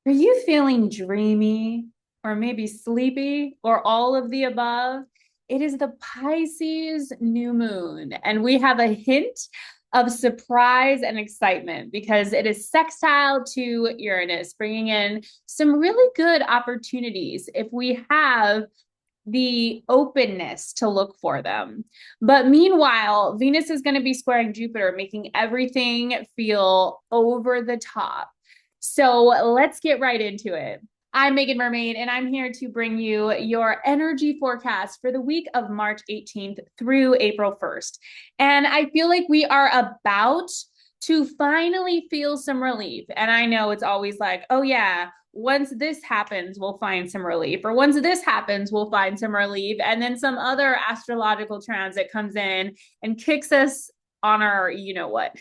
Are you feeling dreamy or maybe sleepy or all of the above? It is the Pisces new moon, and we have a hint of surprise and excitement because it is sextile to Uranus, bringing in some really good opportunities if we have the openness to look for them. But meanwhile, Venus is going to be squaring Jupiter, making everything feel over the top. So let's get right into it. I'm Megan Mermaid, and I'm here to bring you your energy forecast for the week of March 18th through April 1st. And I feel like we are about to finally feel some relief. And I know it's always like, oh, yeah, once this happens, we'll find some relief. Or once this happens, we'll find some relief. And then some other astrological transit comes in and kicks us on our, you know what.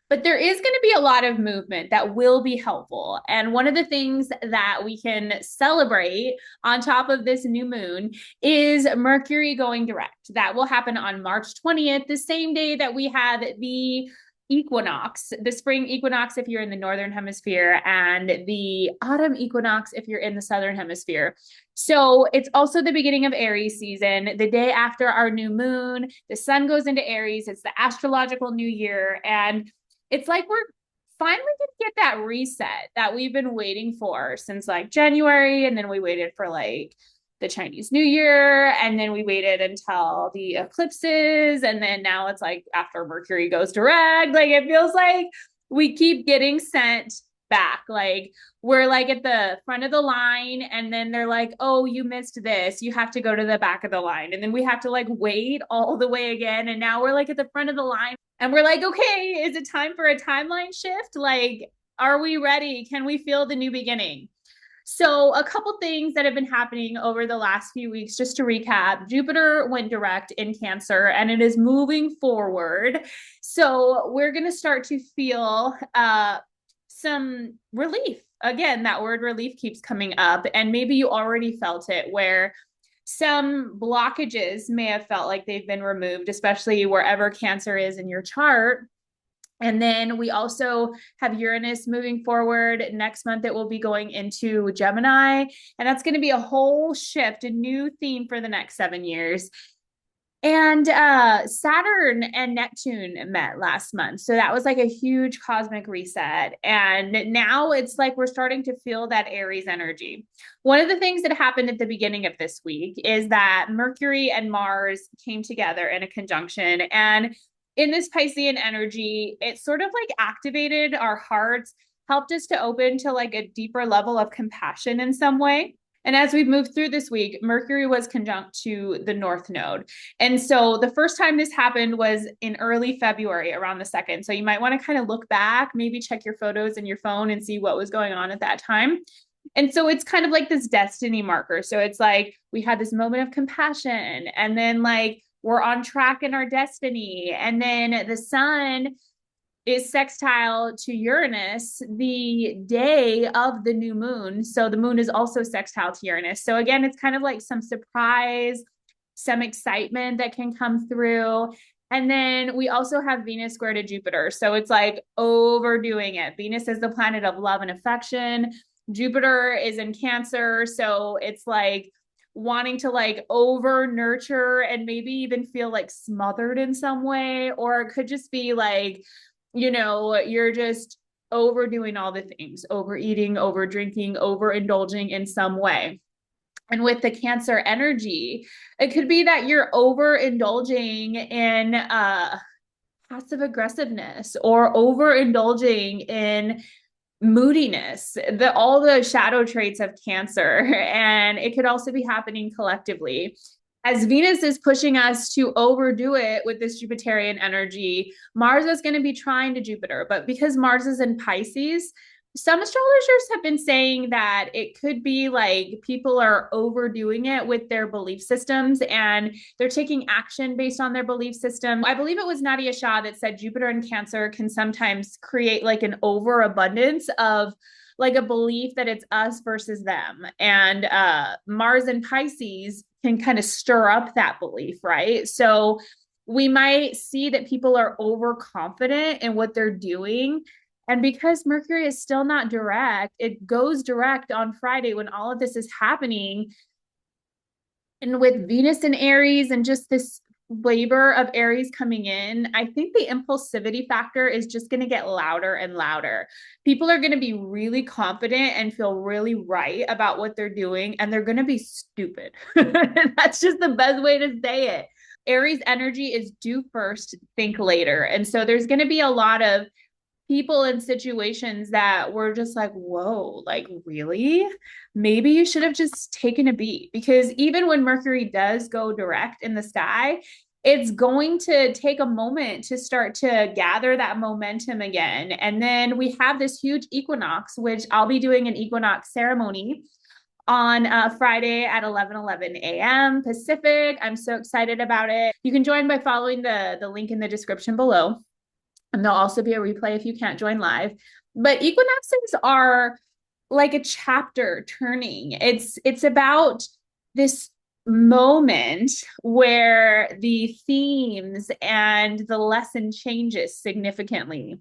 But there is going to be a lot of movement that will be helpful. And one of the things that we can celebrate on top of this new moon is Mercury going direct. That will happen on March 20th, the same day that we have the equinox, the spring equinox if you're in the northern hemisphere, and the autumn equinox if you're in the southern hemisphere. So it's also the beginning of Aries season. The day after our new moon, the sun goes into Aries. It's the astrological new year. And it's like we're finally going to get that reset that we've been waiting for since like January. And then we waited for like the Chinese New Year. And then we waited until the eclipses. And then now it's like after Mercury goes direct, like it feels like we keep getting sent back. Like we're like at the front of the line, and then they're like, oh, you missed this. You have to go to the back of the line. And then we have to like wait all the way again. And now we're like at the front of the line. And we're like, okay, is it time for a timeline shift? Like, are we ready? Can we feel the new beginning? So, a couple things that have been happening over the last few weeks, just to recap. Jupiter went direct in Cancer and it is moving forward. So, we're going to start to feel some relief. Again, that word relief keeps coming up, and maybe you already felt it where some blockages may have felt like they've been removed, especially wherever Cancer is in your chart. And then we also have Uranus moving forward. Next month, it will be going into Gemini. And that's going to be a whole shift, a new theme for the next 7 years. And Saturn and Neptune met last month. So that was like a huge cosmic reset. And now it's like we're starting to feel that Aries energy. One of the things that happened at the beginning of this week is that Mercury and Mars came together in a conjunction. And in this Piscean energy, it sort of like activated our hearts, helped us to open to like a deeper level of compassion in some way. And as we've moved through this week, Mercury was conjunct to the North Node. And so the first time this happened was in early February, around the 2nd. So you might want to kind of look back, maybe check your photos in your phone and see what was going on at that time. And so it's kind of like this destiny marker. So it's like we had this moment of compassion, and then like we're on track in our destiny. And then the sun is sextile to Uranus the day of the new moon. So the moon is also sextile to Uranus. So again, it's kind of like some surprise, some excitement that can come through. And then we also have Venus square to Jupiter. So it's like overdoing it. Venus is the planet of love and affection. Jupiter is in Cancer. So it's like wanting to like over nurture and maybe even feel like smothered in some way. Or it could just be like, you're just overdoing all the things, overeating, over drinking, overindulging in some way. And with the Cancer energy, it could be that you're overindulging in passive aggressiveness or overindulging in moodiness, all the shadow traits of Cancer. And it could also be happening collectively as Venus is pushing us to overdo it with this Jupiterian energy. Mars is going to be trying to Jupiter, but because Mars is in Pisces, some astrologers have been saying that it could be like people are overdoing it with their belief systems and they're taking action based on their belief system. I believe it was Nadia Shah that said Jupiter and Cancer can sometimes create like an overabundance of like a belief that it's us versus them. And Mars and Pisces can kind of stir up that belief, right? So we might see that people are overconfident in what they're doing And because Mercury is still not direct, it goes direct on Friday when all of this is happening. And with Venus in Aries and just this flavor of Aries coming in, I think the impulsivity factor is just going to get louder and louder. People are going to be really confident and feel really right about what they're doing, and they're going to be stupid. That's just the best way to say it. Aries energy is do first, think later. And so there's going to be a lot of people in situations that were just like, whoa, like, really? Maybe you should have just taken a beat. Because even when Mercury does go direct in the sky, it's going to take a moment to start to gather that momentum again. And then we have this huge equinox, which I'll be doing an equinox ceremony on Friday at 11:11 a.m. Pacific. I'm so excited about it. You can join by following the link in the description below. And there'll also be a replay if you can't join live. But equinoxes are like a chapter turning. It's about this moment where the themes and the lesson changes significantly.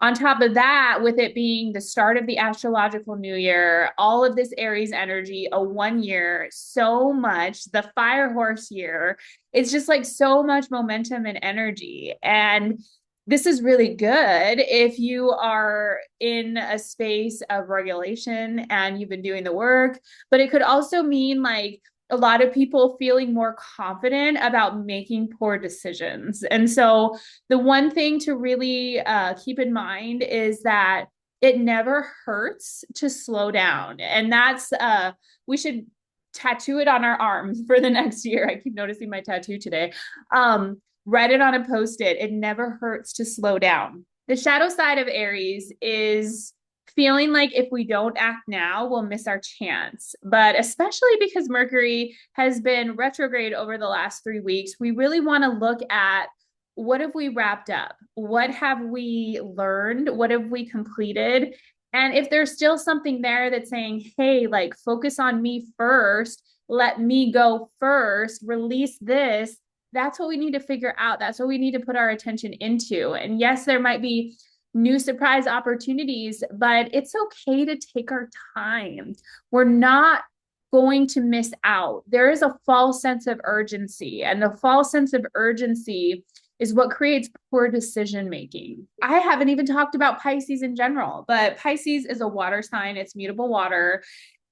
On top of that, with it being the start of the astrological new year, all of this Aries energy, a 1 year, so much, the fire horse year, it's just like so much momentum and energy. And this is really good if you are in a space of regulation and you've been doing the work, but it could also mean like a lot of people feeling more confident about making poor decisions. And so the one thing to really keep in mind is that it never hurts to slow down. And that's, we should tattoo it on our arms for the next year. I keep noticing my tattoo today. Write it on a post-it. It never hurts to slow down. The shadow side of Aries is feeling like if we don't act now, we'll miss our chance. But especially because Mercury has been retrograde over the last 3 weeks, we really want to look at what have we wrapped up? What have we learned? What have we completed? And if there's still something there that's saying, hey, like focus on me first, let me go first, release this, that's what we need to figure out. That's what we need to put our attention into. And yes, there might be new surprise opportunities, but it's okay to take our time. We're not going to miss out. There is a false sense of urgency, and the false sense of urgency is what creates poor decision making. I haven't even talked about Pisces in general, but Pisces is a water sign, it's mutable water.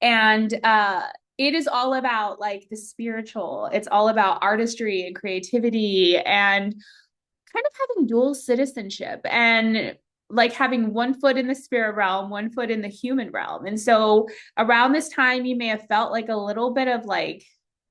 And it is all about like the spiritual, it's all about artistry and creativity and kind of having dual citizenship and like having one foot in the spirit realm, one foot in the human realm. And so around this time, you may have felt like a little bit of like,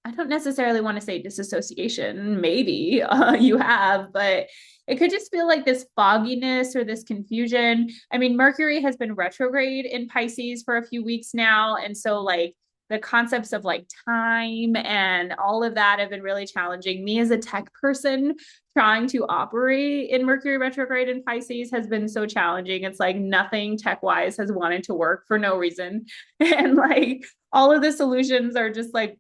I don't necessarily want to say disassociation, maybe you have, but it could just feel like this fogginess or this confusion. I mean, Mercury has been retrograde in Pisces for a few weeks now. And so, like, the concepts of like time and all of that have been really challenging. Me as a tech person trying to operate in Mercury retrograde in Pisces has been so challenging. It's like nothing tech wise has wanted to work for no reason. And like all of the solutions are just like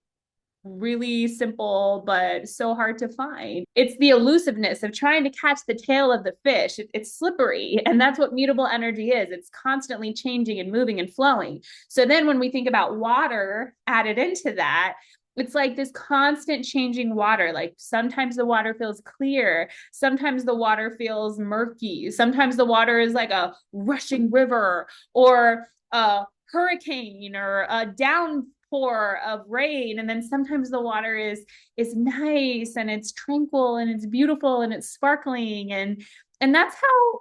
really simple, but so hard to find. It's the elusiveness of trying to catch the tail of the fish. It's slippery. And that's what mutable energy is. It's constantly changing and moving and flowing. So then when we think about water added into that, it's like this constant changing water. Like sometimes the water feels clear. Sometimes the water feels murky. Sometimes the water is like a rushing river or a hurricane or a downpour of rain. And then sometimes the water is nice and it's tranquil and it's beautiful and it's sparkling. And that's how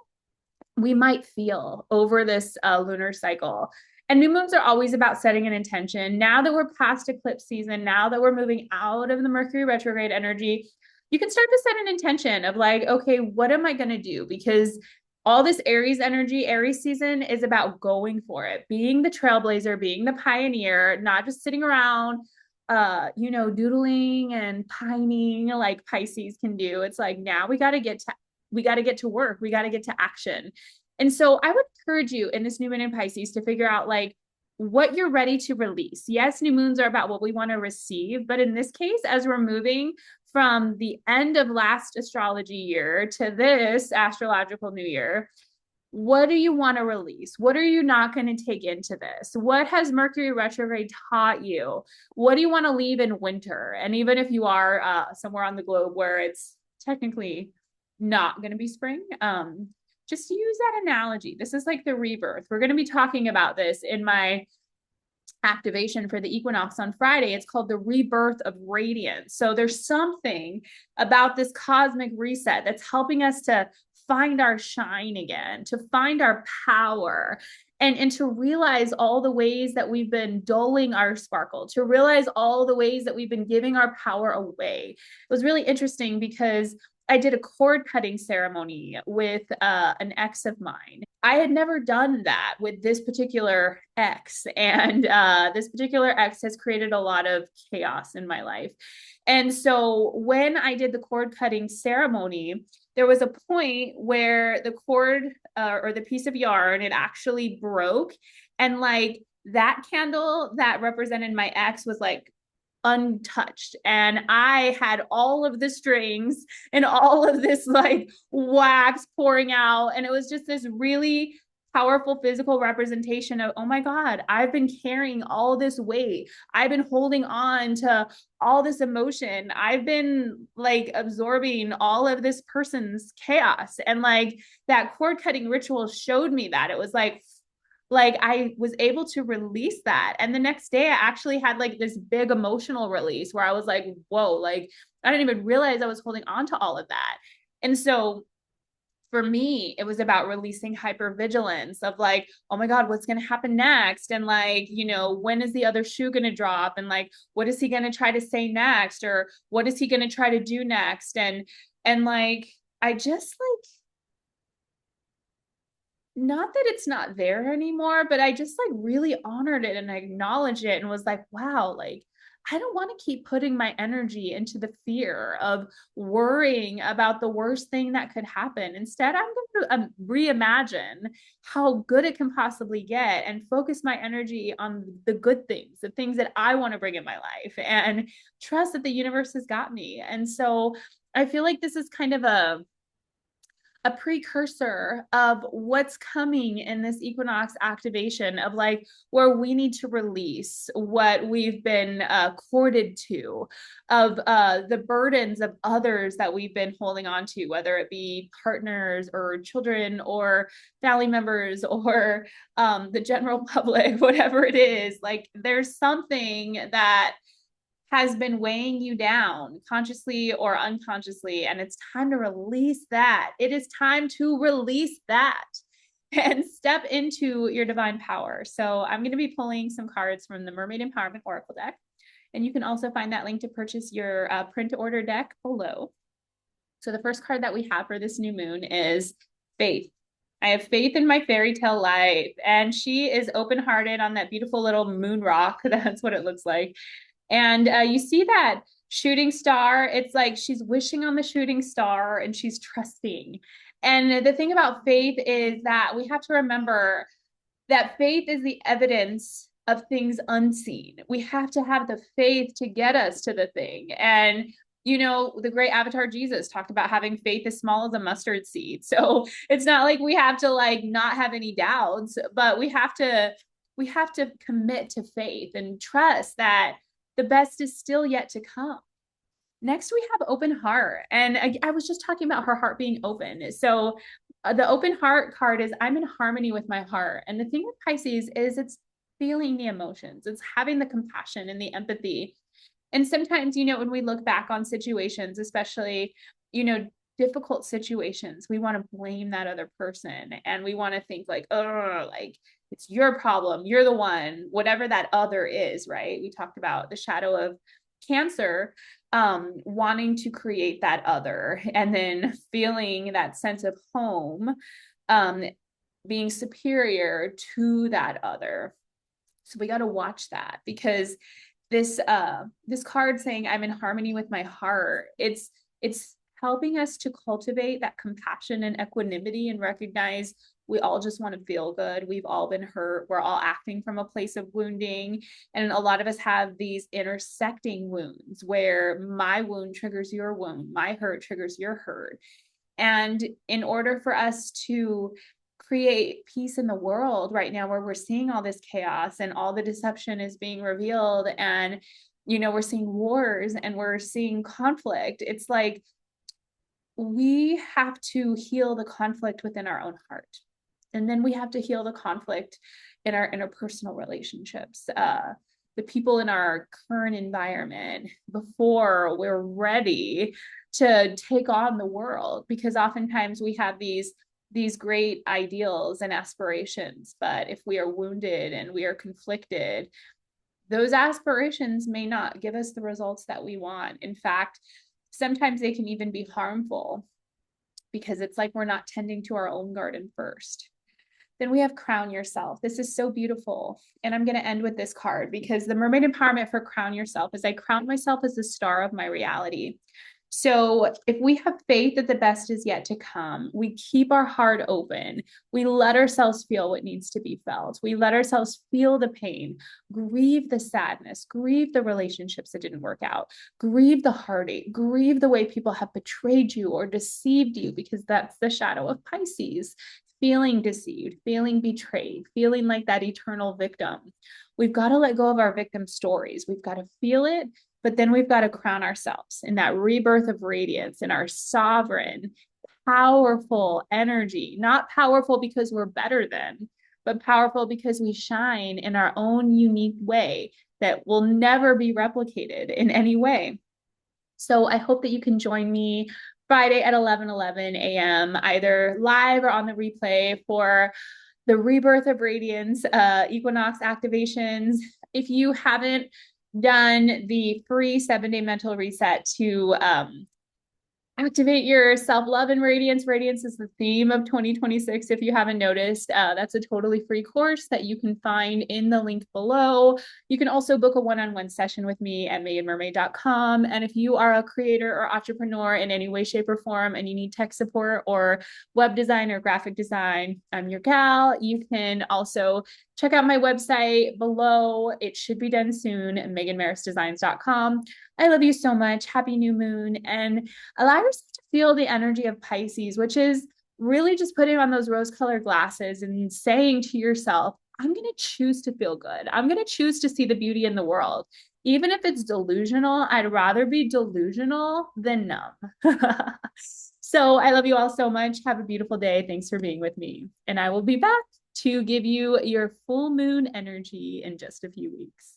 we might feel over this lunar cycle. And new moons are always about setting an intention. Now that we're past eclipse season, now that we're moving out of the Mercury retrograde energy, you can start to set an intention of like, okay, what am I going to do? Because all this Aries energy, Aries season is about going for it, being the trailblazer, being the pioneer, not just sitting around, doodling and pining like Pisces can do. It's like, now we got to get to work. We got to get to action. And so I would encourage you in this new moon in Pisces to figure out like what you're ready to release. Yes, new moons are about what we want to receive, but in this case, as we're moving from the end of last astrology year to this astrological new year, What do you want to release? What are you not going to take into this? What has Mercury retrograde taught you? What do you want to leave in winter? And even if you are somewhere on the globe where it's technically not going to be spring, just use that analogy. This is like the rebirth. We're going to be talking about this in my activation for the equinox on Friday. It's called the rebirth of radiance. So there's something about this cosmic reset that's helping us to find our shine again, to find our power, and to realize all the ways that we've been dulling our sparkle, to realize all the ways that we've been giving our power away. It was really interesting because I did a cord cutting ceremony with an ex of mine. I had never done that with this particular ex, and this particular ex has created a lot of chaos in my life. And so when I did the cord cutting ceremony, there was a point where the cord or the piece of yarn, it actually broke. And like that candle that represented my ex was like untouched, and I had all of the strings and all of this like wax pouring out, and it was just this really powerful physical representation of, oh my god, I've been carrying all this weight, I've been holding on to all this emotion, I've been like absorbing all of this person's chaos. And like that cord cutting ritual showed me that it was like I was able to release that. And the next day I actually had like this big emotional release where I was like, whoa, like I didn't even realize I was holding on to all of that. And so for me, it was about releasing hypervigilance of like, oh my God, what's going to happen next? And like, you know, when is the other shoe going to drop? And like, what is he going to try to say next? Or what is he going to try to do next? And like, I just like, not that it's not there anymore, but I just like really honored it and acknowledged it and was like, wow, like I don't want to keep putting my energy into the fear of worrying about the worst thing that could happen. Instead, I'm going to reimagine how good it can possibly get and focus my energy on the good things, the things that I want to bring in my life, and trust that the universe has got me. And so I feel like this is kind of a precursor of what's coming in this equinox activation of like where we need to release what we've been corded to, of the burdens of others that we've been holding on to, whether it be partners or children or family members or the general public, whatever it is. Like there's something that has been weighing you down consciously or unconsciously, and it's time to release that. It is time to release that and step into your divine power. So I'm going to be pulling some cards from the Mermaid Empowerment Oracle deck, and you can also find that link to purchase your print to order deck below. So the first card that we have for this new moon is faith. I have faith in my fairy tale life, and she is open-hearted on that beautiful little moon rock. That's what it looks like. And you see that shooting star. It's like she's wishing on the shooting star and she's trusting. And the thing about faith is that we have to remember that faith is the evidence of things unseen. We have to have the faith to get us to the thing. And you know, the great avatar Jesus talked about having faith as small as a mustard seed. So it's not like we have to like not have any doubts, but we have to commit to faith and trust that the best is still yet to come. Next, we have open heart. And I was just talking about her heart being open. So the open heart card is I'm in harmony with my heart. And the thing with Pisces is it's feeling the emotions, it's having the compassion and the empathy. And sometimes, you know, when we look back on situations, especially, you know, difficult situations, we want to blame that other person and we want to think like, oh, like it's your problem, you're the one, whatever that other is, right? We talked about the shadow of Cancer, wanting to create that other and then feeling that sense of home, um, being superior to that other. So we got to watch that, because this card saying I'm in harmony with my heart, it's helping us to cultivate that compassion and equanimity and recognize we all just want to feel good. We've all been hurt. We're all acting from a place of wounding. And a lot of us have these intersecting wounds where my wound triggers your wound, my hurt triggers your hurt. And in order for us to create peace in the world right now, where we're seeing all this chaos and all the deception is being revealed, and we're seeing wars and we're seeing conflict. It's like we have to heal the conflict within our own heart, and then we have to heal the conflict in our interpersonal relationships, the people in our current environment, before we're ready to take on the world. Because oftentimes we have these great ideals and aspirations, but if we are wounded and we are conflicted, those aspirations may not give us the results that we want. In fact, sometimes they can even be harmful, because it's like we're not tending to our own garden first. Then we have crown yourself. This is so beautiful. And I'm going to end with this card, because the mermaid empowerment for crown yourself is I crown myself as the star of my reality. So if we have faith that the best is yet to come, we keep our heart open, we let ourselves feel what needs to be felt, we let ourselves feel the pain, grieve the sadness, grieve the relationships that didn't work out, grieve the heartache, grieve the way people have betrayed you or deceived you, because that's the shadow of Pisces. Feeling deceived, feeling betrayed, feeling like that eternal victim. We've got to let go of our victim stories. We've got to feel it, but then we've got to crown ourselves in that rebirth of radiance, in our sovereign, powerful energy. Not powerful because we're better than, but powerful because we shine in our own unique way that will never be replicated in any way. So I hope that you can join me Friday at 11:11 a.m., either live or on the replay, for the Rebirth of Radiance equinox activations. If you haven't done the free 7-day mental reset to activate your self-love and radiance. Radiance is the theme of 2026. If you haven't noticed, that's a totally free course that you can find in the link below. You can also book a one-on-one session with me at meganmermaid.com. And if you are a creator or entrepreneur in any way, shape, or form, and you need tech support or web design or graphic design, I'm your gal. You can also check out my website below. It should be done soon, meganmarisdesigns.com. I love you so much. Happy new moon. And allow yourself to feel the energy of Pisces, which is really just putting on those rose-colored glasses and saying to yourself, I'm going to choose to feel good. I'm going to choose to see the beauty in the world. Even if it's delusional, I'd rather be delusional than numb. So I love you all so much. Have a beautiful day. Thanks for being with me. And I will be back to give you your full moon energy in just a few weeks.